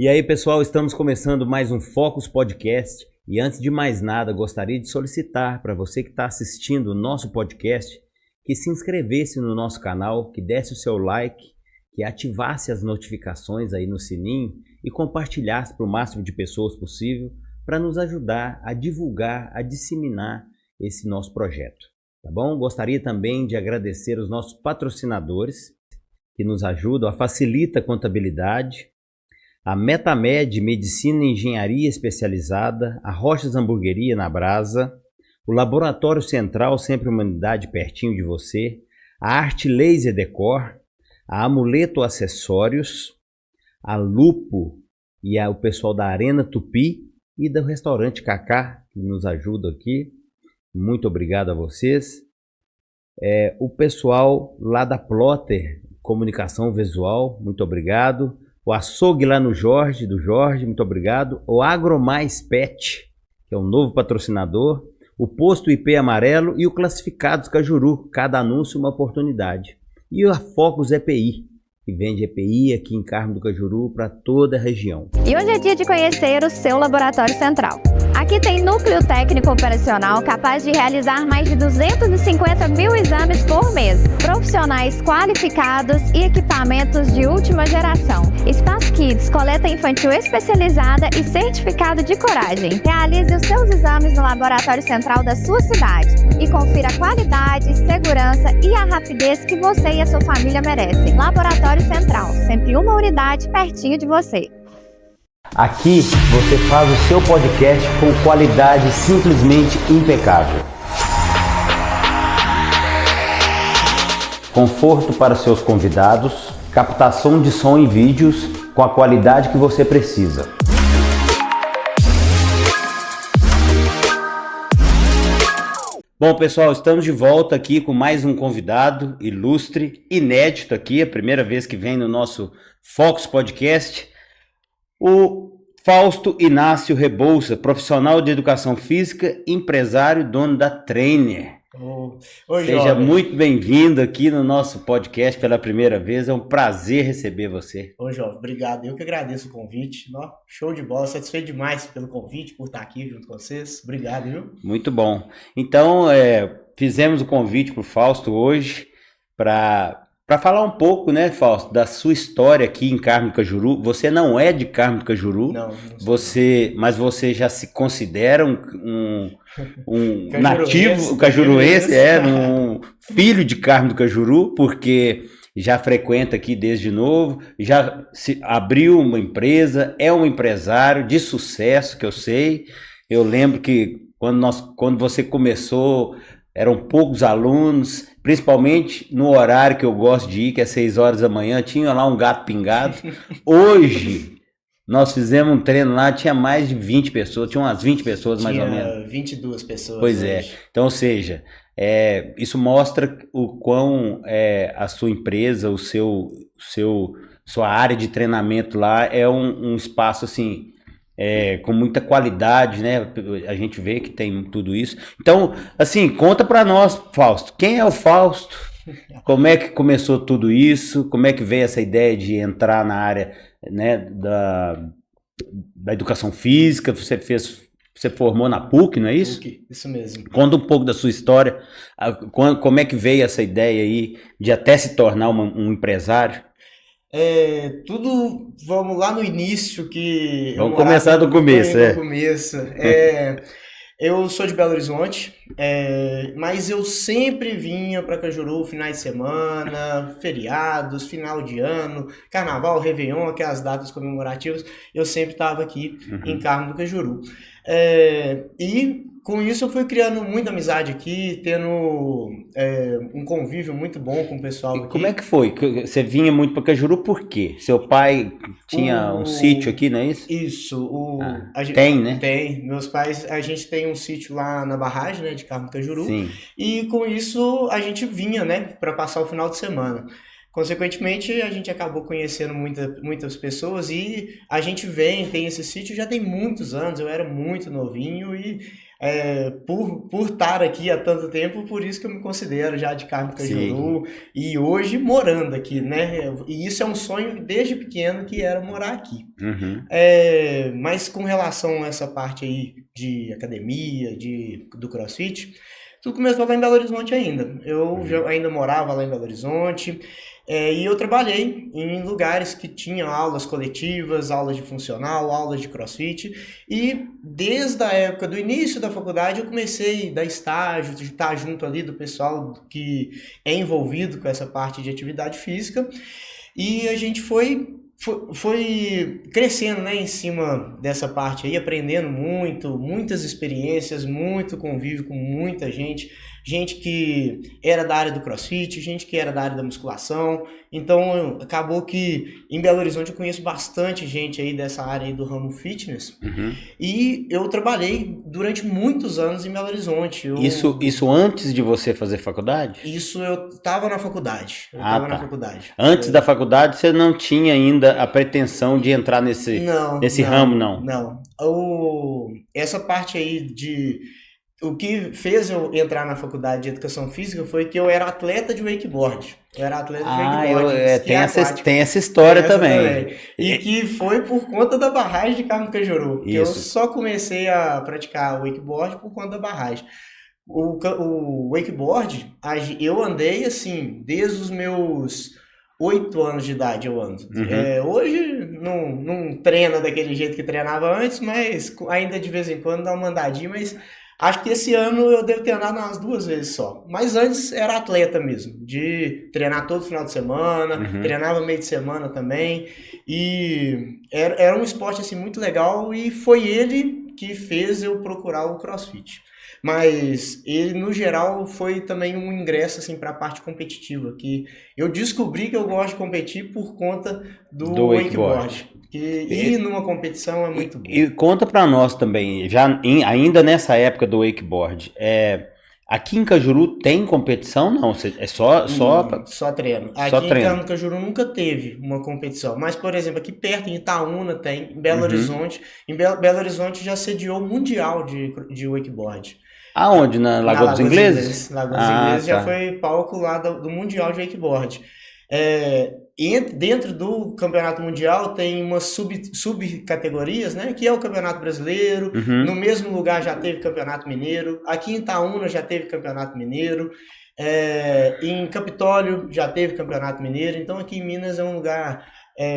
E aí, pessoal, estamos começando mais um Focus Podcast. E antes de mais nada, gostaria de solicitar para você que está assistindo o nosso podcast que se inscrevesse no nosso canal, que desse o seu like, que ativasse as notificações aí no sininho e compartilhasse para o máximo de pessoas possível para nos ajudar a divulgar, a disseminar esse nosso projeto. Tá bom? Gostaria também de agradecer os nossos patrocinadores que nos ajudam, a Facilita Contabilidade, a Metamed Medicina e Engenharia Especializada, a Rochas Hamburgueria na Brasa, o Laboratório Central, sempre uma unidade pertinho de você, a Arte Laser Decor, a Amuleto Acessórios, a Lupo e o pessoal da Arena Tupi e do Restaurante Cacá, que nos ajuda aqui. Muito obrigado a vocês. O pessoal lá da Plotter Comunicação Visual, muito obrigado. O açougue lá no Jorge, muito obrigado. O Agromais Pet, que é um novo patrocinador. O Posto IP Amarelo e o Classificados Cajuru, cada anúncio uma oportunidade. E a Focus EPI, que vende EPI aqui em Carmo do Cajuru para toda a região. E hoje é dia de conhecer o seu Laboratório Central. Aqui tem núcleo técnico operacional capaz de realizar mais de 250 mil exames por mês, profissionais qualificados e equipamentos de última geração. Espaço Kids, coleta infantil especializada e certificado de coragem. Realize os seus exames no Laboratório Central da sua cidade e confira a qualidade, segurança e a rapidez que você e a sua família merecem. Laboratório Central, sempre uma unidade pertinho de você. Aqui você faz o seu podcast com qualidade simplesmente impecável. Conforto para seus convidados, captação de som e vídeos com a qualidade que você precisa. Bom, pessoal, estamos de volta aqui com mais um convidado ilustre, inédito aqui, a primeira vez que vem no nosso Focus Podcast. O Fausto Inácio Rebouça, profissional de educação física, empresário, dono da Trainer. Seja muito bem-vindo aqui no nosso podcast pela primeira vez, é um prazer receber você. Ô, Jovem, obrigado. Eu que agradeço o convite. Show de bola, satisfeito demais pelo convite, por estar aqui junto com vocês. Obrigado, viu? Muito bom. Então, fizemos o convite para o Fausto hoje para falar um pouco, né, Fausto, da sua história aqui em Carmo do Cajuru. Você não é de Carmo do Cajuru, não mas você já se considera um nativo cajuruense, um filho de Carmo do Cajuru, porque já frequenta aqui desde novo, já abriu uma empresa, é um empresário de sucesso, que eu sei. Eu lembro que quando você começou, eram poucos alunos, principalmente no horário que eu gosto de ir, que é 6 horas da manhã, tinha lá um gato pingado. Hoje, nós fizemos um treino lá, tinha mais de 20 pessoas, tinha umas 20 pessoas mais ou menos. Tinha 22 pessoas. Pois é, então, ou seja, isso mostra o quão a sua empresa, sua área de treinamento lá é um espaço assim, com muita qualidade, né? A gente vê que tem tudo isso. Então, assim, conta para nós, Fausto, quem é o Fausto? Como é que começou tudo isso? Como é que veio essa ideia de entrar na área, né, da educação física? Você formou na PUC, não é isso? PUC, isso mesmo. Conta um pouco da sua história. Como é que veio essa ideia aí de até se tornar um empresário? Vamos lá no início que... Vamos começar do começo, Eu sou de Belo Horizonte, mas eu sempre vinha para Cajuru finais de semana, feriados, final de ano, carnaval, réveillon, que é as datas comemorativas, eu sempre estava aqui em Carmo do Cajuru. E com isso eu fui criando muita amizade aqui, tendo um convívio muito bom com o pessoal aqui. Como é que foi? Você vinha muito para Cajuru por quê? Seu pai tinha um sítio aqui, não é isso? Isso. Tem, né? Tem. Meus pais, a gente tem um sítio lá na barragem, né, de Carmo do Cajuru. Sim. E com isso a gente vinha, né, para passar o final de semana. Consequentemente, a gente acabou conhecendo muitas pessoas e a gente tem esse sítio já tem muitos anos, eu era muito novinho e por estar aqui há tanto tempo, por isso que eu me considero já de Carmo do Cajuru e hoje morando aqui, né? E isso é um sonho desde pequeno que era morar aqui. Mas com relação a essa parte aí de academia, do CrossFit, tudo começou lá em Belo Horizonte ainda. Eu ainda morava lá em Belo Horizonte. E eu trabalhei em lugares que tinham aulas coletivas, aulas de funcional, aulas de CrossFit. E desde a época do início da faculdade eu comecei a dar estágio, de estar junto ali do pessoal que é envolvido com essa parte de atividade física. E a gente foi crescendo, né, em cima dessa parte aí, aprendendo muitas experiências, muito convívio com muita gente que era da área do CrossFit, gente que era da área da musculação. Então acabou que em Belo Horizonte eu conheço bastante gente aí dessa área aí do ramo fitness. E eu trabalhei durante muitos anos em Belo Horizonte. Isso antes de você fazer faculdade? Isso eu estava na faculdade. Antes da faculdade você não tinha ainda a pretensão de entrar nesse ramo, não? Não. Essa parte aí o que fez eu entrar na faculdade de Educação Física foi que eu era atleta de wakeboard. Tem essa história também. E que foi por conta da barragem de Carmo do Cajuru. Que eu só comecei a praticar wakeboard por conta da barragem. O wakeboard, eu andei assim, desde os meus 8 anos de idade eu ando. Hoje não treina daquele jeito que treinava antes, mas ainda de vez em quando dá uma andadinha, mas acho que esse ano eu devo ter andado umas 2 vezes só. Mas antes era atleta mesmo, de treinar todo final de semana, treinava meio de semana também. E era um esporte assim, muito legal e foi ele que fez eu procurar o CrossFit. Mas ele, no geral, foi também um ingresso assim, para a parte competitiva, que eu descobri que eu gosto de competir por conta do wakeboard. Que ir numa competição é muito bom. E conta para nós também, ainda nessa época do wakeboard, aqui em Cajuru tem competição? Não, é só treino. Aqui em Carmo do Cajuru nunca teve uma competição. Mas, por exemplo, aqui perto, em Itaúna tem, em Belo Horizonte. Em Belo Horizonte já sediou o Mundial de wakeboard. Aonde? Na Lagoa dos Ingleses? Lagoa dos Ingleses já foi palco lá do Mundial de wakeboard. Dentro do Campeonato Mundial tem umas subcategorias, né? Que é o Campeonato Brasileiro. No mesmo lugar já teve Campeonato Mineiro. Aqui em Itaúna já teve Campeonato Mineiro. Em Capitólio já teve Campeonato Mineiro. Então aqui em Minas é um lugar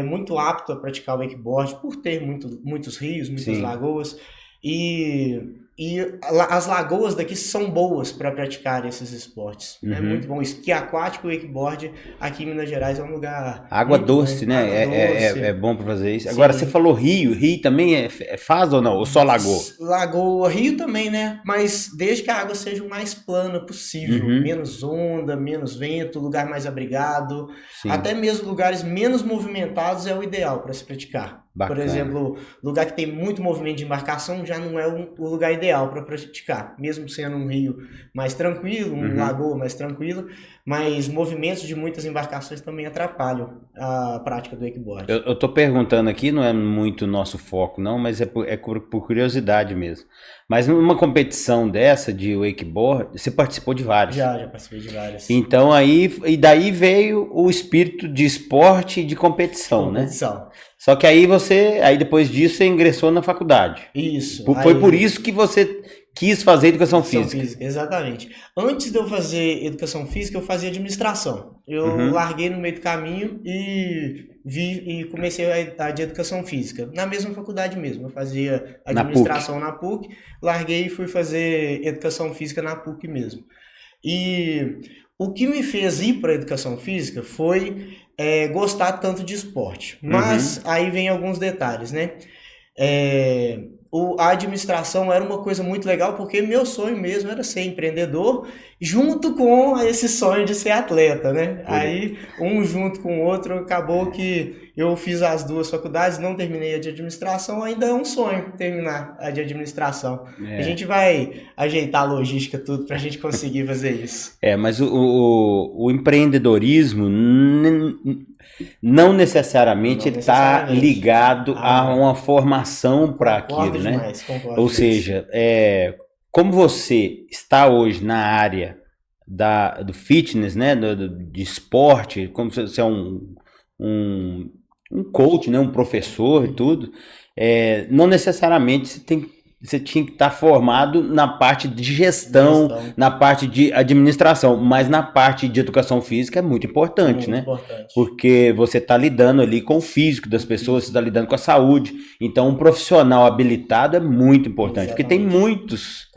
muito apto a praticar o wakeboard por ter muitos rios, muitas lagoas. E as lagoas daqui são boas para praticar esses esportes. É muito bom. Esqui aquático e wakeboard aqui em Minas Gerais é um lugar... Água doce, né? É bom para fazer isso. Sim. Agora, você falou rio. Rio também faz ou não? Ou só lagoa? Lagoa, rio também, né? Mas desde que a água seja o mais plana possível. Menos onda, menos vento, lugar mais abrigado. Sim. Até mesmo lugares menos movimentados é o ideal para se praticar. Bacana. Por exemplo, lugar que tem muito movimento de embarcação já não é o lugar ideal para praticar, mesmo sendo um rio mais tranquilo, lagoa mais tranquilo, mas movimentos de muitas embarcações também atrapalham a prática do wakeboard. Eu tô perguntando aqui, não é muito nosso foco não, mas é por curiosidade mesmo. Mas numa competição dessa de wakeboard, você participou de várias? Já participei de várias. Então daí veio o espírito de esporte e de competição, né? Só que aí depois disso você ingressou na faculdade. Isso. Foi por isso que você quis fazer educação física. Exatamente. Antes de eu fazer educação física, eu fazia administração. Eu larguei no meio do caminho e comecei a de educação física. Na mesma faculdade mesmo. Eu fazia administração na PUC, larguei e fui fazer educação física na PUC mesmo. E o que me fez ir para a educação física foi gostar tanto de esporte. Mas aí vem alguns detalhes, né? a administração era uma coisa muito legal, porque meu sonho mesmo era ser empreendedor, junto com esse sonho de ser atleta, né? Aí, um junto com o outro, acabou que eu fiz as duas faculdades, não terminei a de administração, ainda é um sonho terminar a de administração. A gente vai ajeitar a logística, tudo, pra gente conseguir fazer isso. Mas o empreendedorismo não necessariamente está ligado a uma formação para aquilo, né? Ou seja, como você está hoje na área do fitness, né, de esporte, como você é um coach, né, um professor e tudo, não necessariamente você tinha que estar formado na parte de gestão, na parte de administração, mas na parte de educação física é muito importante, né? Porque você está lidando ali com o físico das pessoas, você está lidando com a saúde. Então, um profissional habilitado é muito importante, porque tem muitos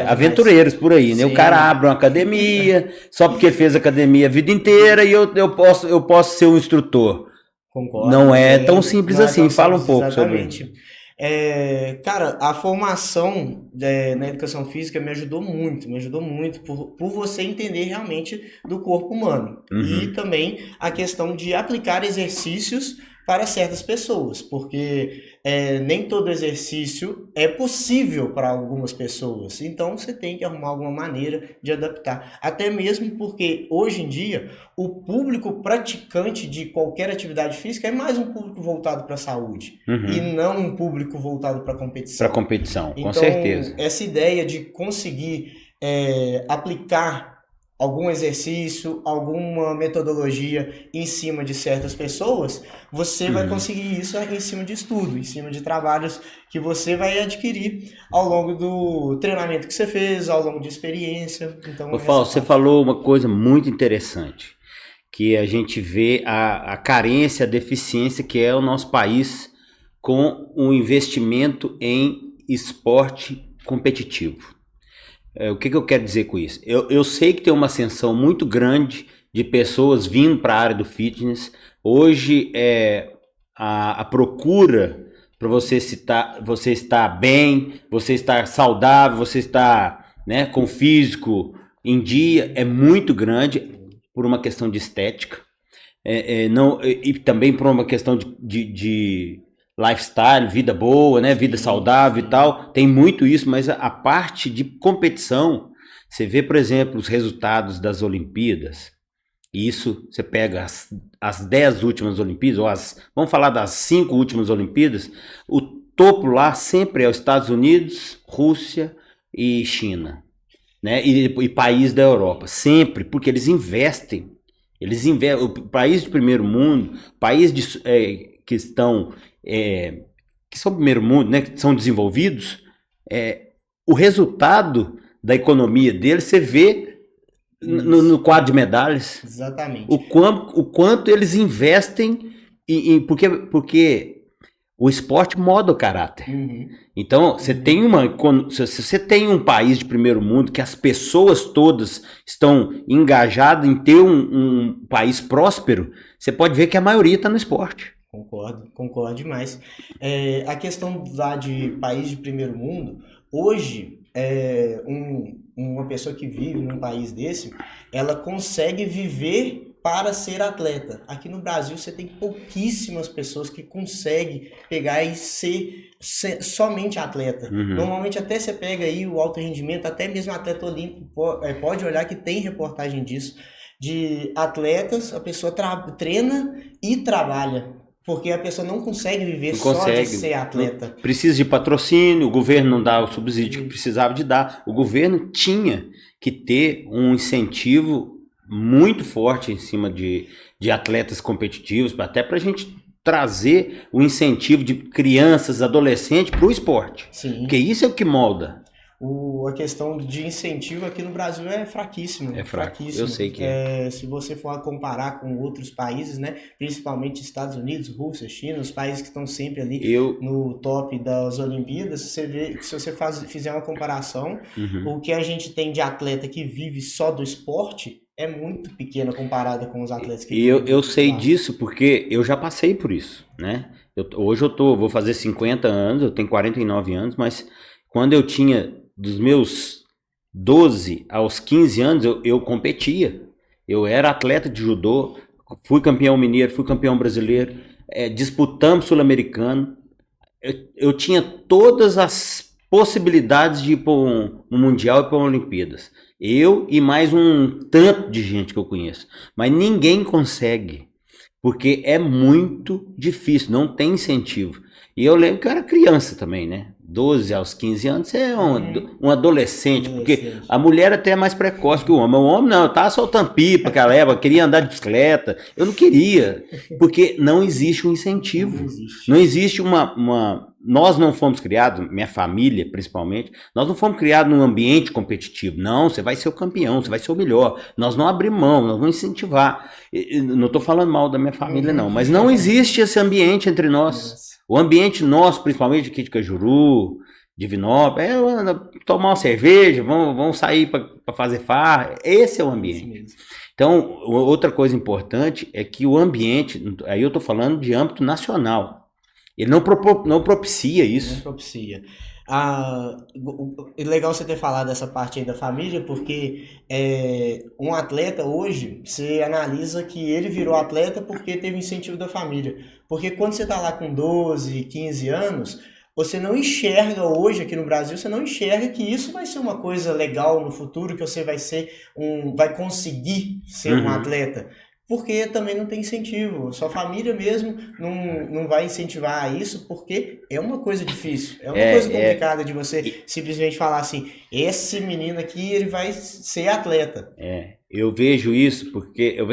aventureiros por aí, né? Sim. O cara abre uma academia, só porque fez academia a vida inteira e eu posso ser um instrutor. Concordo. Não é tão simples assim. Fala um pouco sobre isso. Cara, a formação na educação física me ajudou muito por você entender realmente do corpo humano. E também a questão de aplicar exercícios para certas pessoas, porque nem todo exercício é possível para algumas pessoas, então você tem que arrumar alguma maneira de adaptar, até mesmo porque hoje em dia o público praticante de qualquer atividade física é mais um público voltado para a saúde e não um público voltado para a competição. Para competição, com então, certeza. Essa ideia de conseguir aplicar algum exercício, alguma metodologia em cima de certas pessoas, você vai conseguir isso em cima de estudo, em cima de trabalhos que você vai adquirir ao longo do treinamento que você fez, ao longo de experiência. Então, você falou uma coisa muito interessante, que a gente vê a carência, a deficiência que é o nosso país com o investimento em esporte competitivo. O que eu quero dizer com isso? Eu sei que tem uma ascensão muito grande de pessoas vindo para a área do fitness. Hoje, a procura para você estar bem, você estar saudável, você estar, né, com o físico em dia é muito grande por uma questão de estética e também por uma questão de lifestyle, vida boa, né? Vida saudável e tal, tem muito isso, mas a parte de competição, você vê, por exemplo, os resultados das Olimpíadas, e isso você pega as 10 últimas Olimpíadas, ou vamos falar das 5 últimas Olimpíadas, o topo lá sempre é os Estados Unidos, Rússia e China, né? E país da Europa, sempre, porque eles investem, o país de primeiro mundo, país que são primeiro mundo, né, que são desenvolvidos, o resultado da economia deles você vê no quadro de medalhas. Exatamente. O quanto eles investem porque o esporte molda o caráter. Então, se você tem um país de primeiro mundo que as pessoas todas estão engajadas em ter um país próspero, você pode ver que a maioria está no esporte. Concordo demais. A questão lá de país de primeiro mundo, hoje, uma pessoa que vive num país desse, ela consegue viver para ser atleta. Aqui no Brasil você tem pouquíssimas pessoas que conseguem pegar e ser somente atleta. Normalmente até você pega aí o alto rendimento, até mesmo atleta olímpico pode olhar que tem reportagem disso, de atletas, a pessoa treina e trabalha. Porque a pessoa não consegue viver só de ser atleta. Precisa de patrocínio, o governo não dá o subsídio que precisava de dar. O governo tinha que ter um incentivo muito forte em cima de atletas competitivos, até para a gente trazer o incentivo de crianças, adolescentes para o esporte. Sim. Porque isso é o que molda. a questão de incentivo aqui no Brasil é fraquíssimo. É fraco, fraquíssimo. eu sei que é. Se você for comparar com outros países, né, principalmente Estados Unidos, Rússia, China, os países que estão sempre ali no top das Olimpíadas, você vê, se você fizer uma comparação, o que a gente tem de atleta que vive só do esporte é muito pequena comparada com os atletas que vivem. E eu sei disso porque eu já passei por isso, né? Hoje vou fazer 50 anos, eu tenho 49 anos, mas quando eu tinha dos meus 12 aos 15 anos, eu competia. Eu era atleta de judô, fui campeão mineiro, fui campeão brasileiro, disputamos sul-americano. Eu tinha todas as possibilidades de ir para um mundial e para uma Olimpíadas. Eu e mais um tanto de gente que eu conheço. Mas ninguém consegue, porque é muito difícil, não tem incentivo. E eu lembro que eu era criança também, né? 12 aos 15 anos, você é um adolescente, porque a mulher até é mais precoce que o homem. O homem não, eu tava soltando pipa, aquela época, queria andar de bicicleta. Eu não queria, porque não existe um incentivo. Não existe Nós não fomos criados, minha família principalmente, nós não fomos criados num ambiente competitivo. Não, você vai ser o campeão, você vai ser o melhor. Nós não abrimos mão, nós vamos incentivar. Não estou falando mal da minha família, não, mas não existe esse ambiente entre nós. O ambiente nosso, principalmente aqui de Cajuru, de Vinópolis, tomar uma cerveja, vamos sair para fazer farra. Esse é o ambiente. Então, outra coisa importante é que o ambiente, aí eu estou falando de âmbito nacional, ele não propicia isso. Não propicia. É legal você ter falado dessa parte aí da família, porque um atleta hoje, você analisa que ele virou atleta porque teve incentivo da família. Porque quando você está lá com 12, 15 anos, você não enxerga hoje aqui no Brasil, você não enxerga que isso vai ser uma coisa legal no futuro, que você vai conseguir ser um atleta. Porque também não tem incentivo. Sua família mesmo não vai incentivar isso, porque é uma coisa difícil. É uma coisa complicada de você simplesmente falar assim, esse menino aqui, ele vai ser atleta. Eu vejo isso porque eu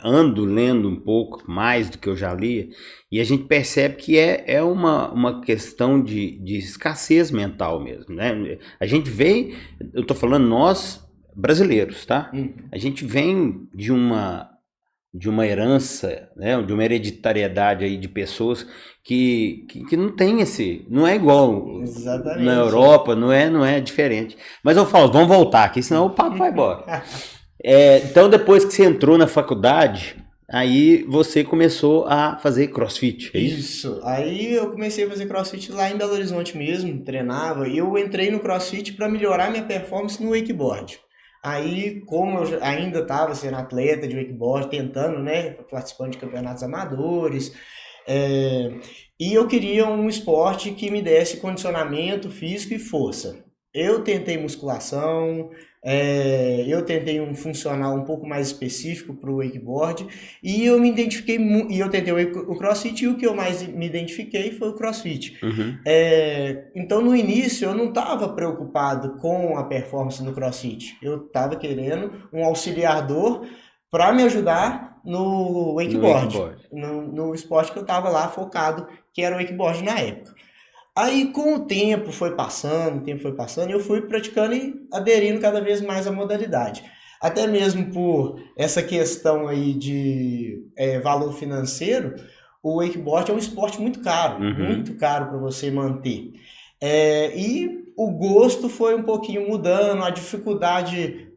ando lendo um pouco mais do que eu já lia, e a gente percebe que é uma questão de escassez mental mesmo, né? A gente vem, eu estou falando nós, brasileiros, tá? A gente vem de uma herança, né, de uma hereditariedade aí de pessoas que não tem não é igual. Exatamente. Na Europa, não é diferente. Mas eu falo, vamos voltar aqui, senão o papo vai embora. Então, depois que você entrou na faculdade, aí você começou a fazer CrossFit, é isso? Isso. Aí eu comecei a fazer CrossFit lá em Belo Horizonte mesmo, treinava, e eu entrei no CrossFit para melhorar minha performance no wakeboard. Aí, como eu ainda estava sendo atleta de wakeboard, tentando, né, participando de campeonatos amadores, e eu queria um esporte que me desse condicionamento físico e força. Eu tentei musculação, eu tentei um funcional um pouco mais específico para o wakeboard, e eu me identifiquei, e eu tentei o CrossFit, e o que eu mais me identifiquei foi o CrossFit. Então, no início, eu não estava preocupado com a performance no CrossFit. Eu estava querendo um auxiliador para me ajudar no wakeboard, no esporte que eu estava lá focado, que era o wakeboard na época. Aí, com o tempo foi passando, eu fui praticando e aderindo cada vez mais à modalidade. Até mesmo por essa questão aí de valor financeiro, o wakeboard é um esporte muito caro para você manter. E o gosto foi um pouquinho mudando, a dificuldade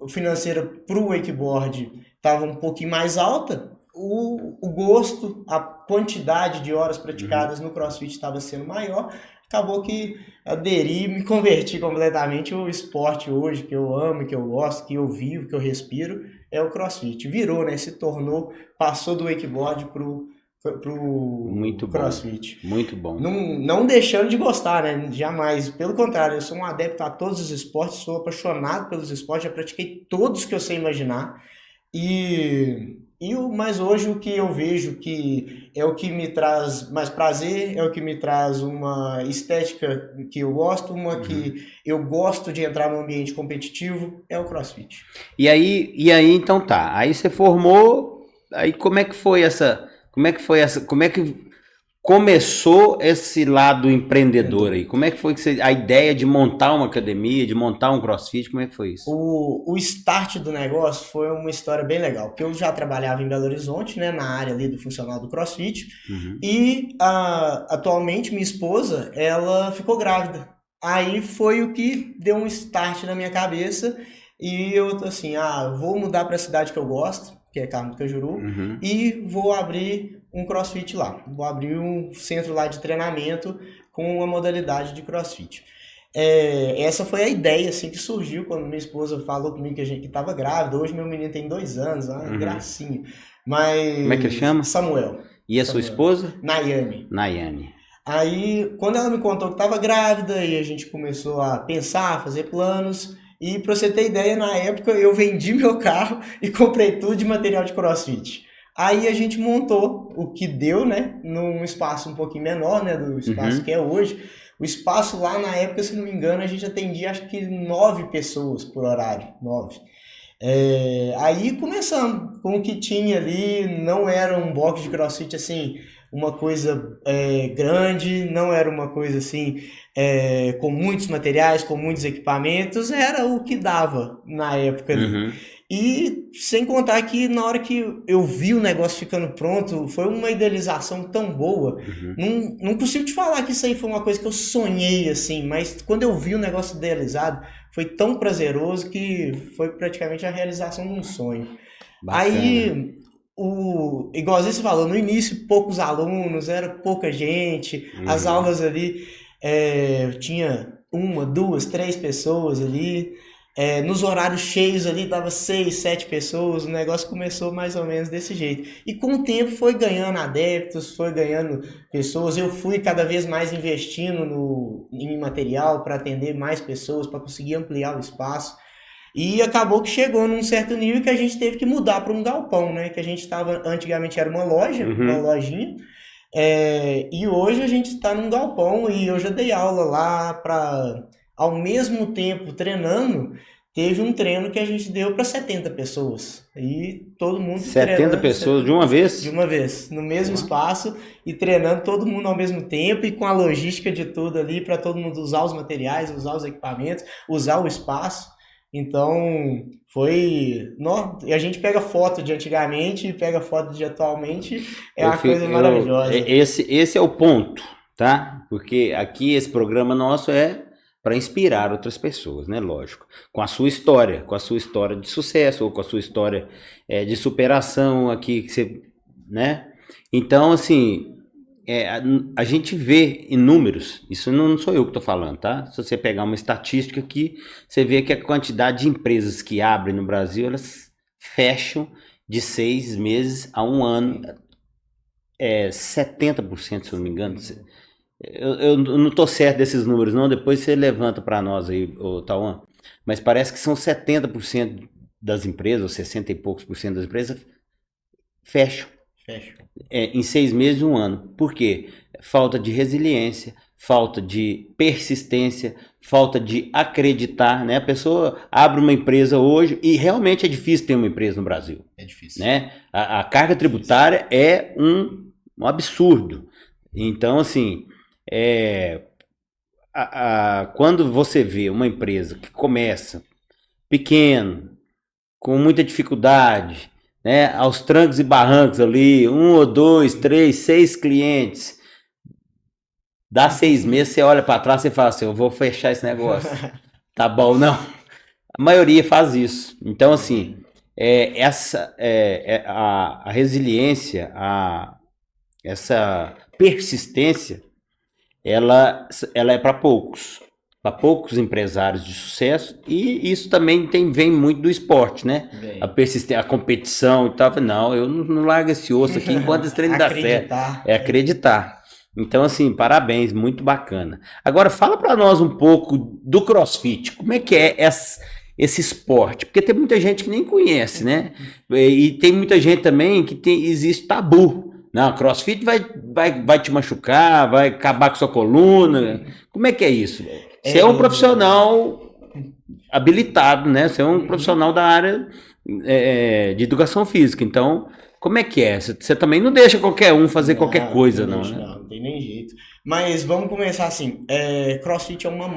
financeira para o wakeboard estava um pouquinho mais alta. O gosto, a quantidade de horas praticadas no CrossFit estava sendo maior, acabou que aderi, me converti completamente. O esporte hoje que eu amo, que eu gosto, que eu vivo, que eu respiro, é o CrossFit. Virou, né? Passou do wakeboard pro muito CrossFit. Bom, muito bom. Não deixando de gostar, né? Jamais. Pelo contrário, eu sou um adepto a todos os esportes, sou apaixonado pelos esportes, já pratiquei todos que eu sei imaginar. Mas hoje o que eu vejo que é o que me traz mais prazer, é o que me traz uma estética que eu gosto, que eu gosto de entrar no ambiente competitivo, é o CrossFit. E aí então tá, aí você formou, aí como é que começou esse lado empreendedor aí? Como é que foi a ideia de montar uma academia, de montar um CrossFit, como é que foi isso? O start do negócio foi uma história bem legal, porque eu já trabalhava em Belo Horizonte, né, na área ali do funcional do CrossFit, e atualmente minha esposa, ela ficou grávida. Aí foi o que deu um start na minha cabeça, e eu tô assim, vou mudar para a cidade que eu gosto, que é Carmo do Cajuru, e vou abrir um CrossFit lá. Vou abrir um centro lá de treinamento com uma modalidade de CrossFit. Essa foi a ideia assim, que surgiu quando minha esposa falou comigo que estava grávida. Hoje meu menino tem 2 anos, gracinha. Mas... Como é que ele chama? Samuel. E a sua esposa? Nayane. Aí, quando ela me contou que estava grávida, e a gente começou a pensar, fazer planos... E pra você ter ideia, na época eu vendi meu carro e comprei tudo de material de CrossFit. Aí a gente montou o que deu, né, num espaço um pouquinho menor, né, do espaço que é hoje. O espaço lá na época, se não me engano, a gente atendia acho que 9 pessoas por horário, 9. Aí começamos com o que tinha ali, não era um box de CrossFit assim, uma coisa grande, não era uma coisa assim com muitos materiais, com muitos equipamentos, era o que dava na época ali. E sem contar que na hora que eu vi o negócio ficando pronto, foi uma idealização tão boa. Não consigo te falar que isso aí foi uma coisa que eu sonhei assim, mas quando eu vi o negócio idealizado, foi tão prazeroso que foi praticamente a realização de um sonho. Bacana. Aí... igualzinho você falou, no início poucos alunos, era pouca gente, as aulas ali tinha 1, 2, 3 pessoas ali, nos horários cheios ali dava 6, 7 pessoas, o negócio começou mais ou menos desse jeito. E com o tempo foi ganhando adeptos, foi ganhando pessoas, eu fui cada vez mais investindo em material para atender mais pessoas, para conseguir ampliar o espaço. E acabou que chegou num certo nível que a gente teve que mudar para um galpão, né? Que a gente estava, antigamente era uma loja, uma lojinha, e hoje a gente está num galpão e eu já dei aula lá para, ao mesmo tempo treinando, teve um treino que a gente deu para 70 pessoas. E todo mundo 70 pessoas de uma vez? De uma vez, no mesmo espaço e treinando todo mundo ao mesmo tempo e com a logística de tudo ali para todo mundo usar os materiais, usar os equipamentos, usar o espaço. Então, a gente pega foto de antigamente e pega foto de atualmente, uma coisa maravilhosa. Esse é o ponto, tá? Porque aqui esse programa nosso é para inspirar outras pessoas, né? Lógico. Com a sua história de sucesso, ou com a sua história de superação aqui, que você, né? Então, assim... a gente vê em números, isso não sou eu que estou falando, tá? Se você pegar uma estatística aqui, você vê que a quantidade de empresas que abrem no Brasil, elas fecham de 6 meses a 1 ano, 70%, se eu não me engano. Eu não estou certo desses números não, depois você levanta para nós aí, Tauan, mas parece que são 70% das empresas, ou 60 e poucos por cento das empresas, fecham. Em 6 meses, 1 ano. Por quê? Falta de resiliência, falta de persistência, falta de acreditar, né? A pessoa abre uma empresa hoje e realmente é difícil ter uma empresa no Brasil. É difícil. Né? A carga tributária é um absurdo. Então, assim, quando você vê uma empresa que começa pequeno, com muita dificuldade, né, aos trancos e barrancos ali, 1 ou 2, 3, 6 clientes, dá 6 meses, você olha para trás e fala assim, eu vou fechar esse negócio, tá bom, não? A maioria faz isso. Então, assim, a resiliência, essa persistência, ela é para poucos empresários de sucesso, e isso também vem muito do esporte, né? A persistência, a competição e tal. Não, eu não largo esse osso aqui enquanto esse treino dá certo. É acreditar. Então, assim, parabéns, muito bacana. Agora, fala para nós um pouco do CrossFit. Como é que é esse esporte? Porque tem muita gente que nem conhece, né? E tem muita gente também que existe tabu. Não, CrossFit vai te machucar, vai acabar com sua coluna. Como é que é isso? Você é um profissional habilitado, né? Você é um profissional da área de educação física. Então, como é que é? Você também não deixa qualquer um fazer qualquer coisa, não, né? tem nem jeito. Mas vamos começar assim. CrossFit é uma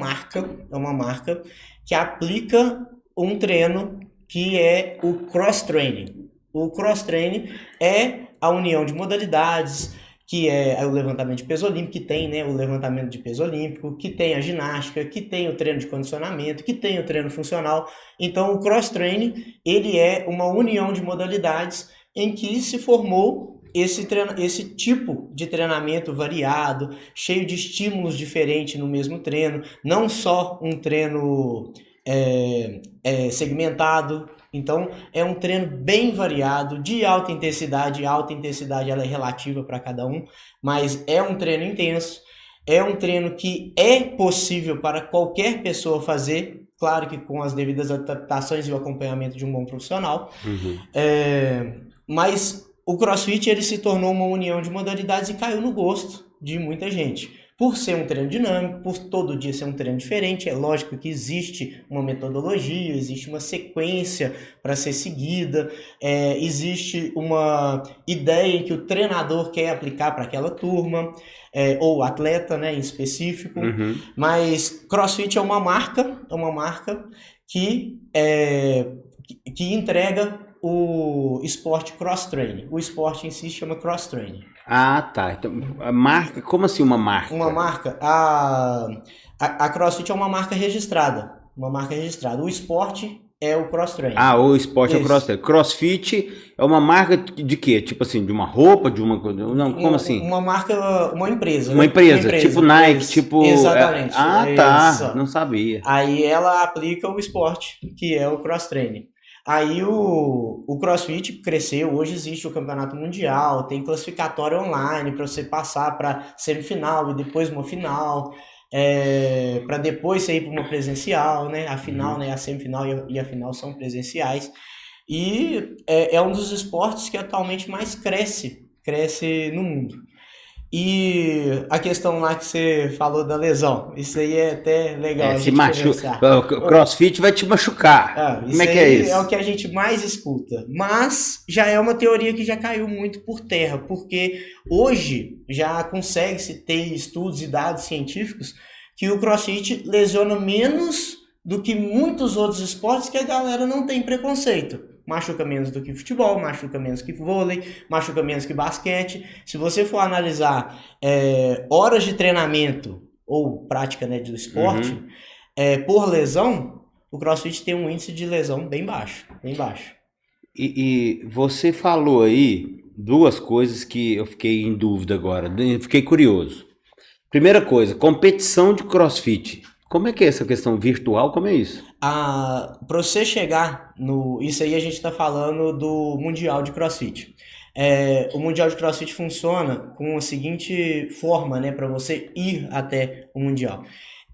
marca que aplica um treino que é o cross-training. O cross-training é a união de modalidades, que é o levantamento de peso olímpico, que tem, né, o levantamento de peso olímpico, que tem a ginástica, que tem o treino de condicionamento, que tem o treino funcional. Então, o cross-training, ele é uma união de modalidades em que se formou esse tipo de treinamento variado, cheio de estímulos diferentes no mesmo treino, não só um treino segmentado. Então, é um treino bem variado, de alta intensidade. A alta intensidade ela é relativa para cada um, mas é um treino intenso, é um treino que é possível para qualquer pessoa fazer, claro que com as devidas adaptações e o acompanhamento de um bom profissional. Mas o CrossFit ele se tornou uma união de modalidades e caiu no gosto de muita gente. Por ser um treino dinâmico, por todo dia ser um treino diferente, é lógico que existe uma metodologia, existe uma sequência para ser seguida, existe uma ideia em que o treinador quer aplicar para aquela turma, ou atleta, né, em específico. Mas CrossFit é uma marca que entrega o esporte cross-training. O esporte em si chama cross-training. Ah, tá. Então, a marca, como assim uma marca? Uma marca, a CrossFit é uma marca registrada. O esporte é o cross-training. Ah, o esporte é o cross-training. CrossFit é uma marca de quê? Tipo assim, de uma roupa, de uma... Não, como assim? Uma marca, uma empresa. Uma empresa, tipo Nike, tipo... Exatamente. Tá. Isso. Não sabia. Aí ela aplica o esporte, que é o cross-training. Aí o CrossFit cresceu, hoje existe o campeonato mundial, tem classificatório online para você passar para semifinal e depois uma final, para depois você ir para uma presencial, né? A final, né? A semifinal e a final são presenciais. E é um dos esportes que atualmente mais cresce no mundo. E a questão lá que você falou da lesão, isso aí é até legal. Se machuca. O CrossFit vai te machucar. Como é que é isso? É o que a gente mais escuta. Mas já é uma teoria que já caiu muito por terra, porque hoje já consegue-se ter estudos e dados científicos que o CrossFit lesiona menos do que muitos outros esportes que a galera não tem preconceito. Machuca menos do que futebol, machuca menos que vôlei, machuca menos que basquete. Se você for analisar horas de treinamento ou prática, né, do esporte, por lesão, o CrossFit tem um índice de lesão bem baixo. E você falou aí duas coisas que eu fiquei em dúvida agora, fiquei curioso. Primeira coisa, competição de CrossFit. Como é que é essa questão virtual? Como é isso? Para você chegar no... Isso aí a gente está falando do Mundial de CrossFit. O Mundial de CrossFit funciona com a seguinte forma, né, para você ir até o Mundial.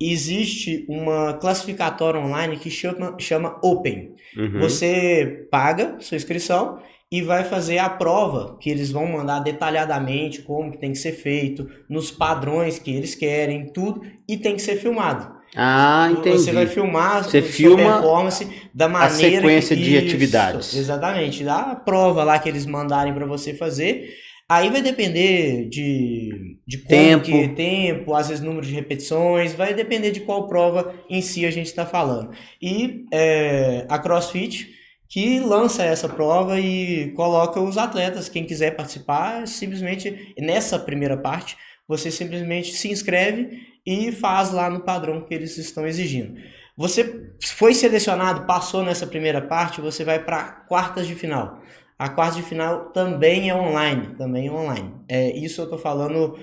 Existe uma classificatória online que chama Open. Você paga sua inscrição e vai fazer a prova, que eles vão mandar detalhadamente como que tem que ser feito, nos padrões que eles querem, tudo, e tem que ser filmado. Entendi. Você vai filmar sua performance da maneira... A sequência de atividades. Exatamente. A prova lá que eles mandarem para você fazer. Aí vai depender de tempo, às vezes número de repetições, vai depender de qual prova em si a gente está falando. E a CrossFit que lança essa prova e coloca os atletas, quem quiser participar, simplesmente nessa primeira parte, você simplesmente se inscreve e faz lá no padrão que eles estão exigindo. Você foi selecionado, passou nessa primeira parte, você vai para quartas de final. A quarta de final também é online. Isso eu tô falando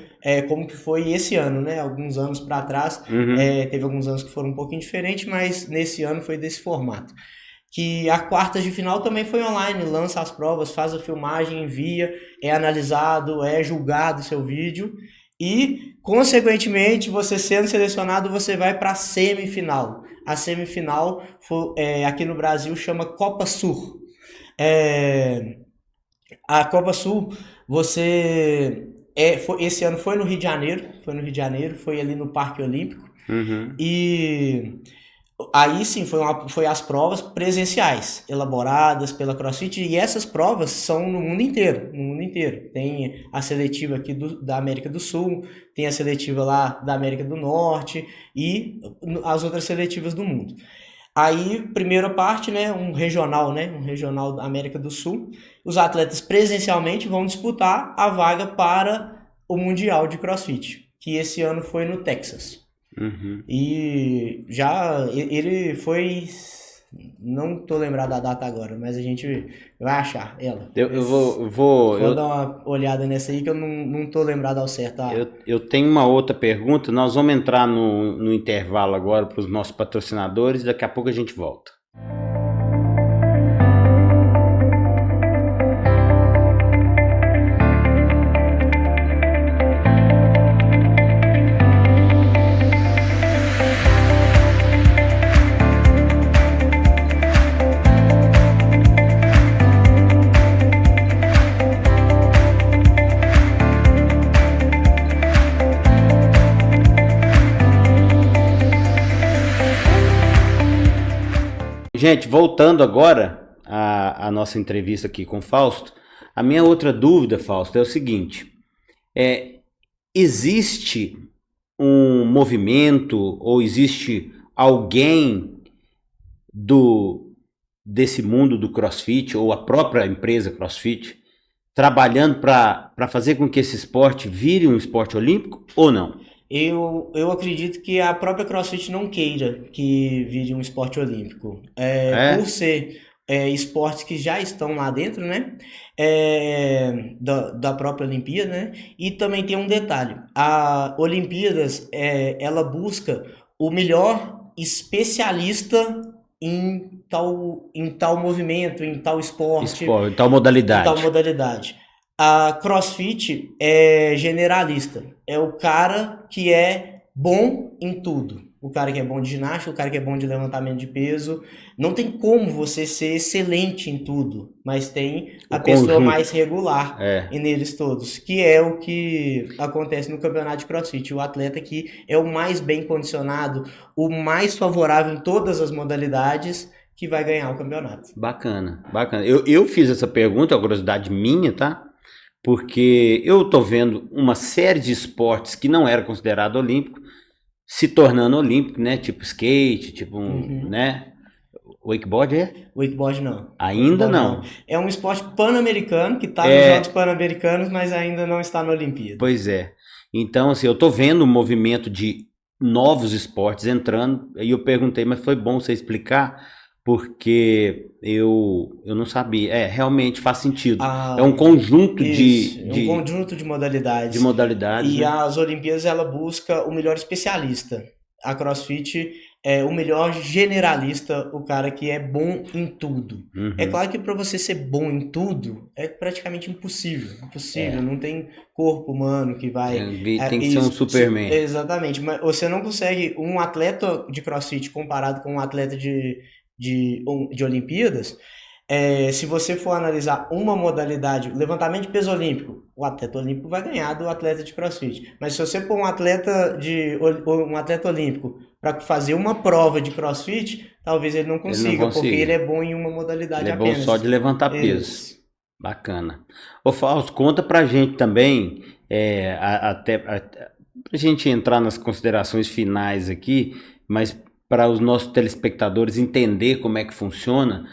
como que foi esse ano, né? Alguns anos para trás, teve alguns anos que foram um pouquinho diferentes, mas nesse ano foi desse formato. Que a quarta de final também foi online, lança as provas, faz a filmagem, envia, é analisado, é julgado o seu vídeo. E, consequentemente, você sendo selecionado, você vai para a semifinal. A semifinal, aqui no Brasil, chama Copa Sul. A Copa Sul, esse ano foi no Rio de Janeiro, foi ali no Parque Olímpico. E Aí sim, foi as provas presenciais, elaboradas pela CrossFit, e essas provas são no mundo inteiro, Tem a seletiva aqui da América do Sul, tem a seletiva lá da América do Norte e as outras seletivas do mundo. Aí, primeira parte, né, um regional da América do Sul. Os atletas presencialmente vão disputar a vaga para o Mundial de CrossFit, que esse ano foi no Texas. Uhum. E ele foi, não tô lembrado da data agora, mas a gente vai achar ela. Eu vou dar uma olhada nessa aí que eu não tô lembrado ao certo. Eu tenho uma outra pergunta, nós vamos entrar no intervalo agora para os nossos patrocinadores, daqui a pouco a gente volta. Gente, voltando agora à nossa entrevista aqui com o Fausto, a minha outra dúvida, Fausto, é o seguinte, existe um movimento ou existe alguém desse mundo do CrossFit ou a própria empresa CrossFit trabalhando para fazer com que esse esporte vire um esporte olímpico ou não? Eu acredito que a própria CrossFit não queira que vire um esporte olímpico. Por ser esportes que já estão lá dentro, né? Da própria Olimpíada, né? E também tem um detalhe. A Olimpíadas, ela busca o melhor especialista em tal movimento, em tal esporte. Em tal modalidade. A CrossFit é generalista. É o cara que é bom em tudo. O cara que é bom de ginástica, o cara que é bom de levantamento de peso. Não tem como você ser excelente em tudo, mas tem a pessoa mais regular neles todos, que é o que acontece no campeonato de CrossFit. O atleta que é o mais bem condicionado, o mais favorável em todas as modalidades, que vai ganhar o campeonato. Bacana. Eu fiz essa pergunta, é uma curiosidade minha, tá? Porque eu tô vendo uma série de esportes que não era considerado olímpico se tornando olímpico, né? Tipo skate, tipo né? Wakeboard Wakeboard não. Ainda não. É um esporte pan-americano que tá nos Jogos Pan-Americanos, mas ainda não está na Olimpíada. Pois é. Então, assim, eu tô vendo um movimento de novos esportes entrando, e eu perguntei, mas foi bom você explicar, porque eu não sabia. Realmente faz sentido. É um conjunto um conjunto de modalidades. E né? as Olimpíadas, ela busca o melhor especialista. A CrossFit é o melhor generalista, o cara que é bom em tudo. Uhum. É claro que para você ser bom em tudo, é praticamente impossível. Não tem corpo humano que vai... Tem que ser um Superman. Exatamente. Mas você não consegue... Um atleta de CrossFit comparado com um atleta de Olimpíadas, se você for analisar uma modalidade, levantamento de peso olímpico, o atleta olímpico vai ganhar do atleta de CrossFit. Mas se você pôr um atleta olímpico para fazer uma prova de CrossFit, talvez ele não consiga, porque ele é bom em uma modalidade apenas. Ele é bom só de levantar peso. Bacana. Ô Fausto, conta pra gente também, até pra gente entrar nas considerações finais aqui, mas para os nossos telespectadores entender como é que funciona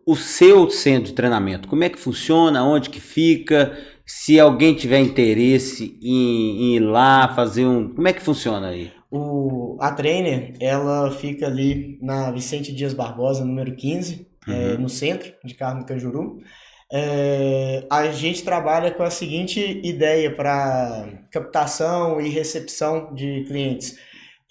o seu centro de treinamento, como é que funciona, onde que fica, se alguém tiver interesse em ir lá fazer como é que funciona aí? A Trainer, ela fica ali na Vicente Dias Barbosa, número 15, no centro de Carmo Cajuru. A gente trabalha com a seguinte ideia para captação e recepção de clientes.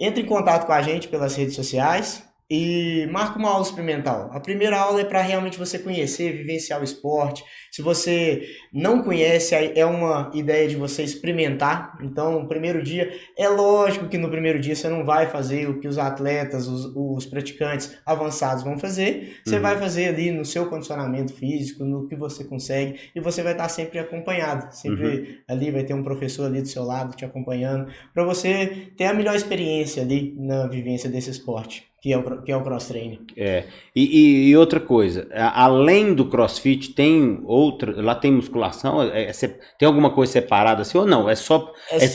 Entre em contato com a gente pelas redes sociais e marca uma aula experimental. A primeira aula é para realmente você conhecer, vivenciar o esporte. Se você não conhece, é uma ideia de você experimentar. Então, no primeiro dia, é lógico que no primeiro dia você não vai fazer o que os atletas, os praticantes avançados vão fazer. Você vai fazer ali no seu condicionamento físico, no que você consegue, e você vai estar sempre acompanhado. Sempre ali vai ter um professor ali do seu lado te acompanhando, para você ter a melhor experiência ali na vivência desse esporte. que é o cross training. E outra coisa, além do CrossFit, tem outra, lá tem musculação, tem alguma coisa separada assim ou não? É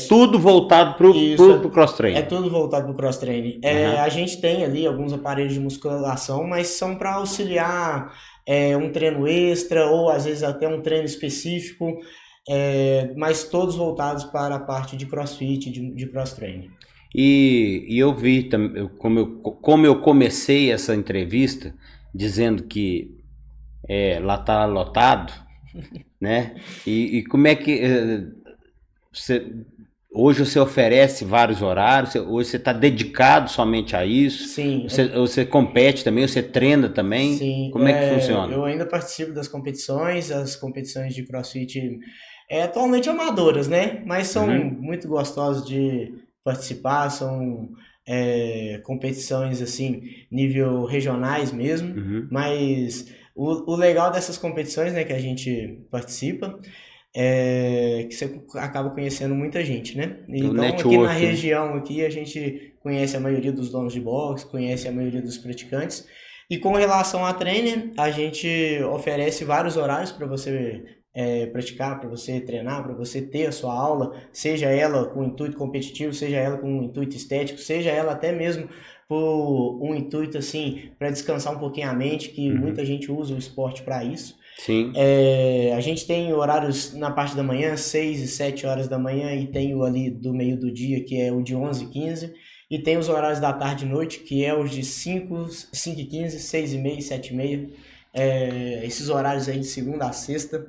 tudo voltado pro cross training? É tudo voltado pro cross training. A gente tem ali alguns aparelhos de musculação, mas são para auxiliar um treino extra ou às vezes até um treino específico, mas todos voltados para a parte de CrossFit, de cross training. E eu vi, como eu comecei essa entrevista dizendo que lá tá lotado, né? E como é que hoje você oferece vários horários? Hoje você está dedicado somente a isso? Sim. Você compete também? Você treina também? Sim. Como é que funciona? Eu ainda participo das competições, as competições de CrossFit atualmente amadoras, né? Mas são muito gostosas de participar, são competições assim, nível regionais mesmo, mas o legal dessas competições, né, que a gente participa, que você acaba conhecendo muita gente, né? Então aqui na região aqui a gente conhece a maioria dos donos de boxe, conhece a maioria dos praticantes, e com relação a trainer, a gente oferece vários horários para você praticar, para você treinar, para você ter a sua aula, seja ela com intuito competitivo, seja ela com um intuito estético, seja ela até mesmo por um intuito assim, para descansar um pouquinho a mente, que muita gente usa o esporte para isso. Sim. A gente tem horários na parte da manhã, 6 e 7 horas da manhã, e tem o ali do meio do dia, que é o de 11 e 15, e tem os horários da tarde e noite, que é os de 5 e 15, 6 e meia e 7 e meia, esses horários aí de segunda a sexta.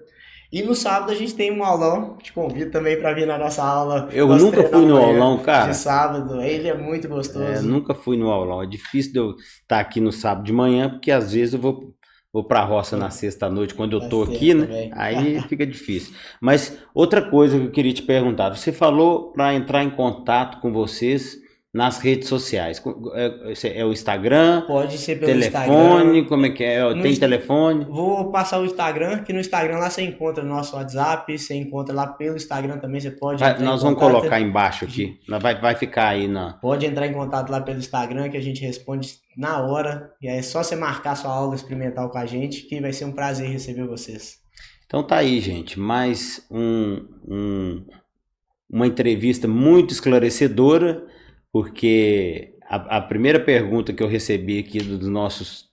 E no sábado a gente tem um aulão, te convido também para vir na nossa aula. Eu nunca fui no aulão, cara. De sábado, ele é muito gostoso. Nunca fui no aulão, é difícil de eu estar aqui no sábado de manhã, porque às vezes eu vou pra roça na sexta à noite, quando eu tô aqui, né? Também. Aí fica difícil. Mas outra coisa que eu queria te perguntar, você falou para entrar em contato com vocês nas redes sociais. É o Instagram? Pode ser pelo telefone, Instagram. Como é que é? Tem telefone? Vou passar o Instagram, que no Instagram lá você encontra nosso WhatsApp, você encontra lá pelo Instagram também, você pode Nós vamos colocar embaixo aqui, vai ficar aí na... Pode entrar em contato lá pelo Instagram, que a gente responde na hora, e é só você marcar sua aula experimental com a gente, que vai ser um prazer receber vocês. Então tá aí, gente, mais uma entrevista muito esclarecedora, porque a primeira pergunta que eu recebi aqui dos nossos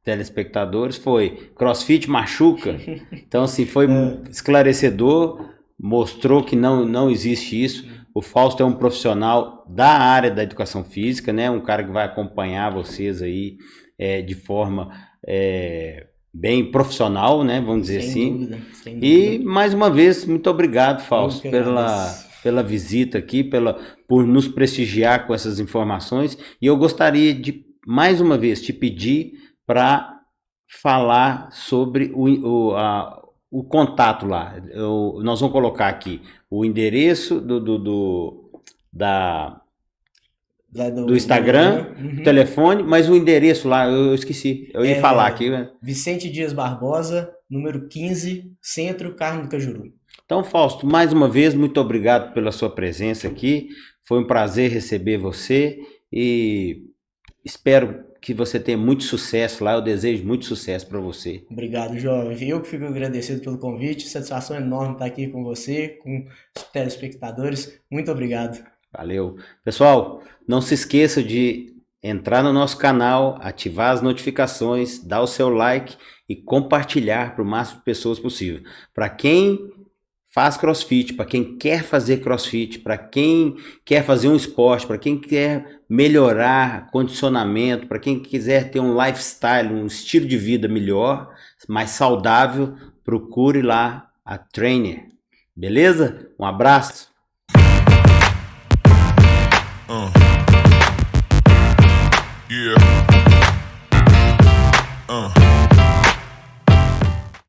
telespectadores foi: CrossFit machuca? Então, assim, foi esclarecedor, mostrou que não existe isso. O Fausto é um profissional da área da educação física, né? Um cara que vai acompanhar vocês aí de forma bem profissional, né? Vamos dizer sem assim. Dúvida. E, mais uma vez, muito obrigado, Fausto, pela visita aqui, por nos prestigiar com essas informações. E eu gostaria de, mais uma vez, te pedir para falar sobre o contato lá. Nós vamos colocar aqui o endereço do Instagram, telefone, mas o endereço lá, eu esqueci. Eu ia falar aqui. Né? Vicente Dias Barbosa, número 15, Centro, Carmo do Cajuru. Então, Fausto, mais uma vez, muito obrigado pela sua presença aqui. Foi um prazer receber você e espero que você tenha muito sucesso lá. Eu desejo muito sucesso para você. Obrigado, jovem. Eu que fico agradecido pelo convite. Satisfação enorme estar aqui com você, com os telespectadores. Muito obrigado. Valeu. Pessoal, não se esqueça de entrar no nosso canal, ativar as notificações, dar o seu like e compartilhar para o máximo de pessoas possível. Para quem faz CrossFit, para quem quer fazer CrossFit, para quem quer fazer um esporte, para quem quer melhorar condicionamento, para quem quiser ter um lifestyle, um estilo de vida melhor, mais saudável, procure lá a Trainer. Beleza? Um abraço.